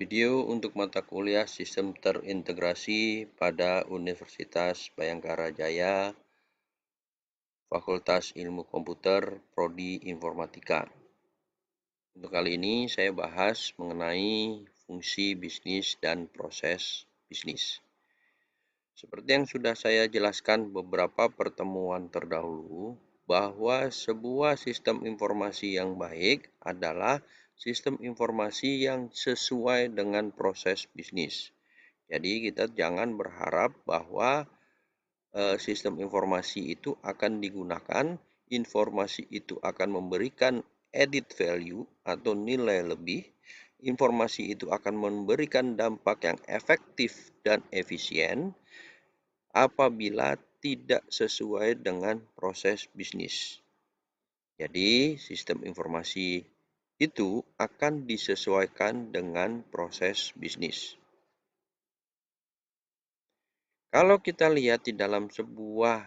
Video untuk mata kuliah Sistem Terintegrasi pada Universitas Bhayangkara Jaya, Fakultas Ilmu Komputer, Prodi Informatika. Untuk kali ini saya bahas mengenai fungsi bisnis dan proses bisnis. Seperti yang sudah saya jelaskan beberapa pertemuan terdahulu, bahwa sebuah sistem informasi yang baik adalah sistem informasi yang sesuai dengan proses bisnis. Jadi kita jangan berharap bahwa sistem informasi itu akan digunakan, informasi itu akan memberikan added value atau nilai lebih, informasi itu akan memberikan dampak yang efektif dan efisien apabila tidak sesuai dengan proses bisnis. Jadi sistem informasi itu akan disesuaikan dengan proses bisnis. Kalau kita lihat di dalam sebuah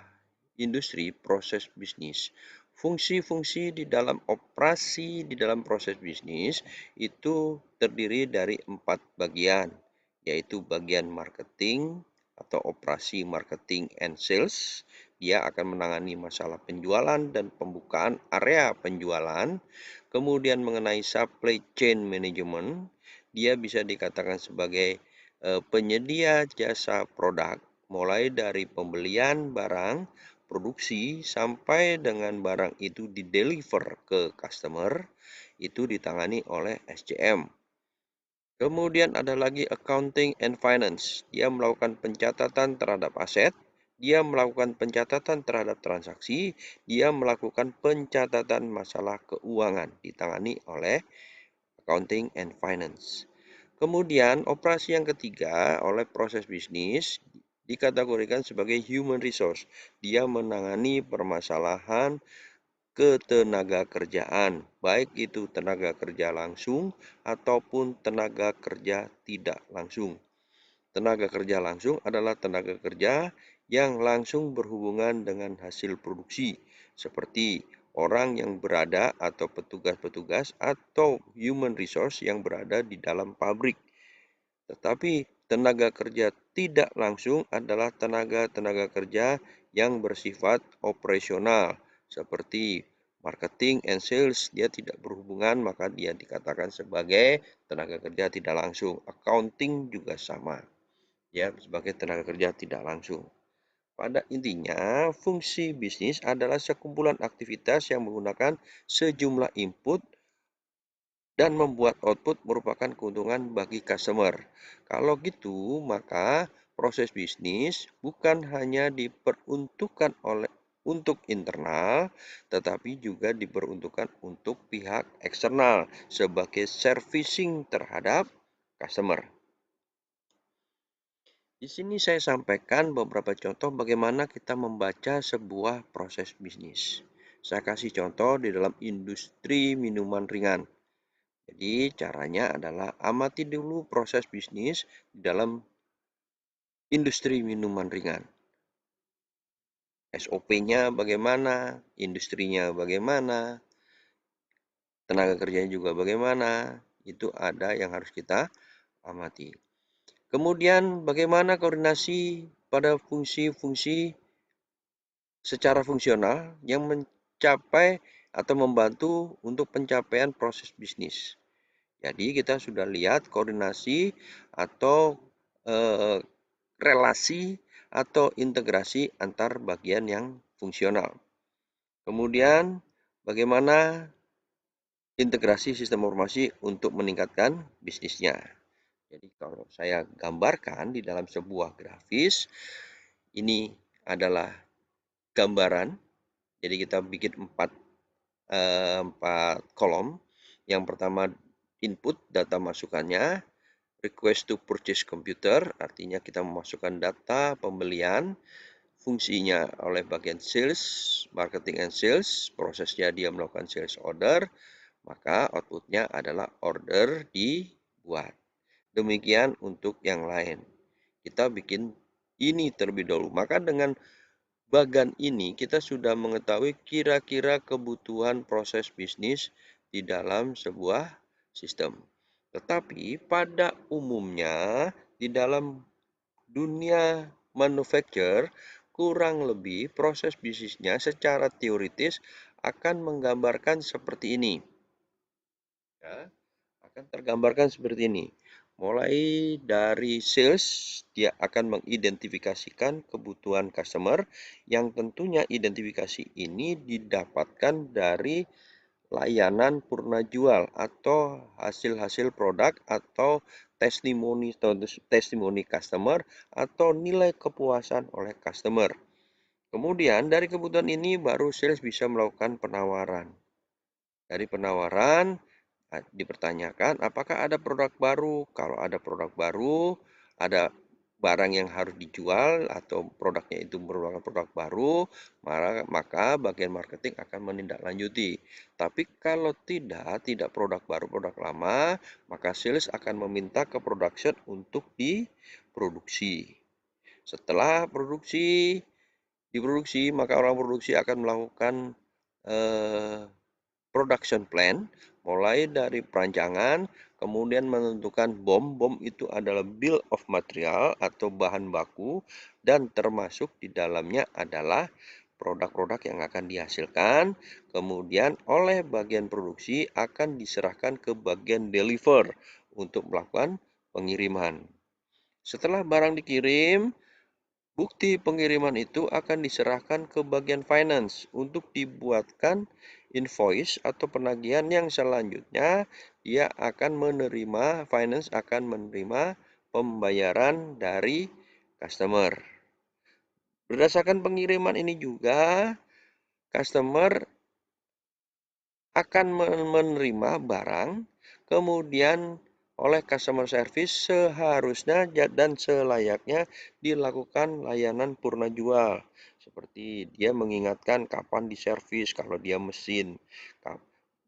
industri proses bisnis, fungsi-fungsi di dalam operasi di dalam proses bisnis itu terdiri dari 4 bagian, yaitu bagian marketing atau operasi marketing and sales. Dia akan menangani masalah penjualan dan pembukaan area penjualan. Kemudian mengenai supply chain management, dia bisa dikatakan sebagai penyedia jasa produk, mulai dari pembelian barang, produksi, sampai dengan barang itu dideliver ke customer, itu ditangani oleh SCM. Kemudian ada lagi accounting and finance. Dia melakukan pencatatan terhadap aset, dia melakukan pencatatan terhadap transaksi, dia melakukan pencatatan masalah keuangan, ditangani oleh accounting and finance. Kemudian operasi yang ketiga oleh proses bisnis dikategorikan sebagai human resource. Dia menangani permasalahan ketenaga kerjaan, baik itu tenaga kerja langsung ataupun tenaga kerja tidak langsung. Tenaga kerja langsung adalah tenaga kerja yang langsung berhubungan dengan hasil produksi, seperti orang yang berada atau petugas-petugas atau human resource yang berada di dalam pabrik. Tetapi tenaga kerja tidak langsung adalah tenaga kerja yang bersifat operasional, seperti marketing and sales. Dia tidak berhubungan, maka dia dikatakan sebagai tenaga kerja tidak langsung. Accounting juga sama, ya, sebagai tenaga kerja tidak langsung. Pada intinya, fungsi bisnis adalah sekumpulan aktivitas yang menggunakan sejumlah input dan membuat output merupakan keuntungan bagi customer. Kalau gitu, maka proses bisnis bukan hanya diperuntukkan untuk internal, tetapi juga diperuntukkan untuk pihak eksternal sebagai servicing terhadap customer. Di sini saya sampaikan beberapa contoh bagaimana kita membaca sebuah proses bisnis. Saya kasih contoh di dalam industri minuman ringan. Jadi caranya adalah amati dulu proses bisnis di dalam industri minuman ringan. SOP-nya bagaimana, industrinya bagaimana, tenaga kerjanya juga bagaimana, itu ada yang harus kita amati. Kemudian bagaimana koordinasi pada fungsi-fungsi secara fungsional yang mencapai atau membantu untuk pencapaian proses bisnis. Jadi kita sudah lihat koordinasi atau relasi atau integrasi antar bagian yang fungsional. Kemudian bagaimana integrasi sistem informasi untuk meningkatkan bisnisnya. Jadi kalau saya gambarkan di dalam sebuah grafis, ini adalah gambaran. Jadi kita bikin 4 kolom. Yang pertama input data masukannya, request to purchase computer, artinya kita memasukkan data pembelian, fungsinya oleh bagian sales, marketing and sales, prosesnya dia melakukan sales order, maka outputnya adalah order dibuat. Demikian untuk yang lain. Kita bikin ini terlebih dahulu. Maka dengan bagan ini kita sudah mengetahui kira-kira kebutuhan proses bisnis di dalam sebuah sistem. Tetapi pada umumnya di dalam dunia manufacture kurang lebih proses bisnisnya secara teoritis akan menggambarkan seperti ini. Ya, akan tergambarkan seperti ini. Mulai dari sales, dia akan mengidentifikasikan kebutuhan customer yang tentunya identifikasi ini didapatkan dari layanan purna jual atau hasil-hasil produk atau testimoni customer atau nilai kepuasan oleh customer. Kemudian dari kebutuhan ini baru sales bisa melakukan penawaran. Dari penawaran dipertanyakan apakah ada produk baru. Kalau ada produk baru, ada barang yang harus dijual atau produknya itu merupakan produk baru, maka bagian marketing akan menindaklanjuti. Tapi kalau tidak produk baru, produk lama, maka sales akan meminta ke production untuk diproduksi. Setelah diproduksi, maka orang produksi akan melakukan production plan, mulai dari perancangan, kemudian menentukan bom. Bom itu adalah bill of material atau bahan baku, dan termasuk di dalamnya adalah produk-produk yang akan dihasilkan. Kemudian oleh bagian produksi akan diserahkan ke bagian deliver untuk melakukan pengiriman. Setelah barang dikirim, bukti pengiriman itu akan diserahkan ke bagian finance untuk dibuatkan invoice atau penagihan yang selanjutnya dia akan menerima, finance akan menerima pembayaran dari customer. Berdasarkan pengiriman ini juga, customer akan menerima barang, kemudian oleh customer service seharusnya dan selayaknya dilakukan layanan purna jual. Seperti dia mengingatkan kapan diservis kalau dia mesin,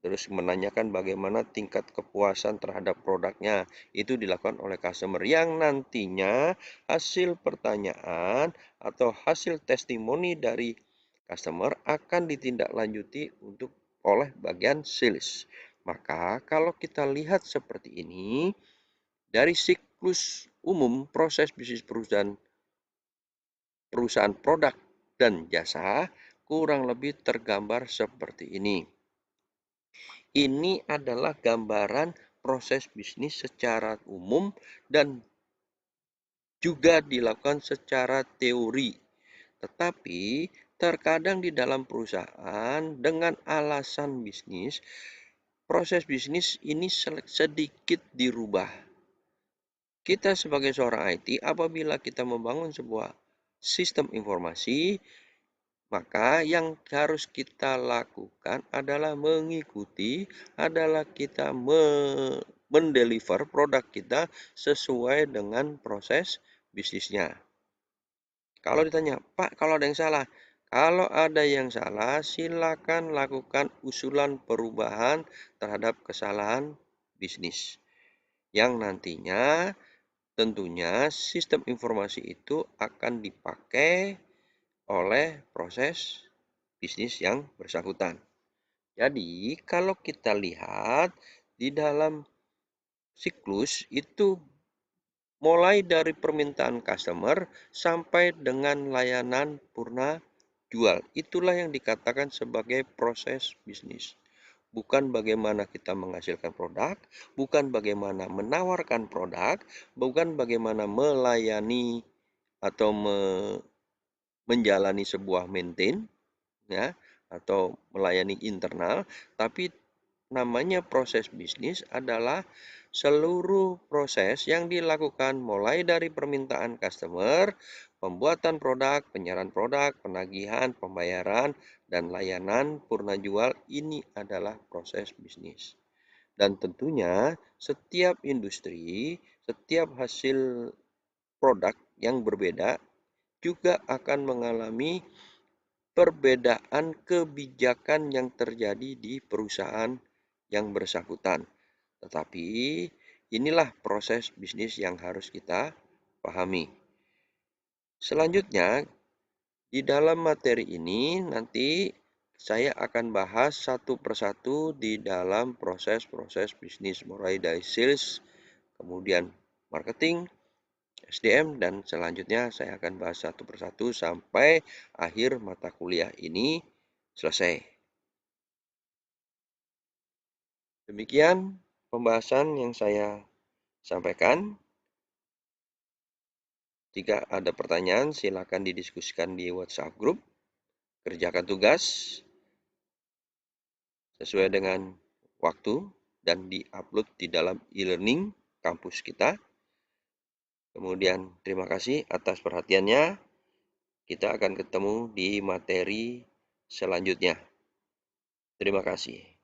terus menanyakan bagaimana tingkat kepuasan terhadap produknya. Itu dilakukan oleh customer yang nantinya hasil pertanyaan atau hasil testimoni dari customer akan ditindaklanjuti oleh bagian sales. Maka kalau kita lihat seperti ini, dari siklus umum proses bisnis perusahaan produk dan jasa kurang lebih tergambar seperti ini. Ini adalah gambaran proses bisnis secara umum dan juga dilakukan secara teori. Tetapi terkadang di dalam perusahaan dengan alasan bisnis, proses bisnis ini sedikit dirubah. Kita sebagai seorang IT, apabila kita membangun sebuah sistem informasi, maka yang harus kita lakukan adalah kita mendeliver produk kita sesuai dengan proses bisnisnya. Kalau ditanya, Pak, kalau ada yang salah, kalau ada yang salah, silakan lakukan usulan perubahan terhadap kesalahan bisnis. Yang nantinya tentunya sistem informasi itu akan dipakai oleh proses bisnis yang bersangkutan. Jadi, kalau kita lihat di dalam siklus itu mulai dari permintaan customer sampai dengan layanan purna jual. Itulah yang dikatakan sebagai proses bisnis. Bukan bagaimana kita menghasilkan produk, bukan bagaimana menawarkan produk, bukan bagaimana melayani atau menjalani sebuah maintain, ya, atau melayani internal, tapi namanya proses bisnis adalah seluruh proses yang dilakukan mulai dari permintaan customer, pembuatan produk, penyerahan produk, penagihan, pembayaran, dan layanan purna jual. Ini adalah proses bisnis. Dan tentunya setiap industri, setiap hasil produk yang berbeda juga akan mengalami perbedaan kebijakan yang terjadi di perusahaan yang bersangkutan. Tetapi inilah proses bisnis yang harus kita pahami. Selanjutnya, di dalam materi ini nanti saya akan bahas satu persatu di dalam proses-proses bisnis, mulai dari sales, kemudian marketing, SDM, dan selanjutnya saya akan bahas satu persatu sampai akhir mata kuliah ini selesai. Demikian pembahasan yang saya sampaikan. Jika ada pertanyaan, silakan didiskusikan di WhatsApp group. Kerjakan tugas sesuai dengan waktu dan di-upload di dalam e-learning kampus kita. Kemudian terima kasih atas perhatiannya. Kita akan ketemu di materi selanjutnya. Terima kasih.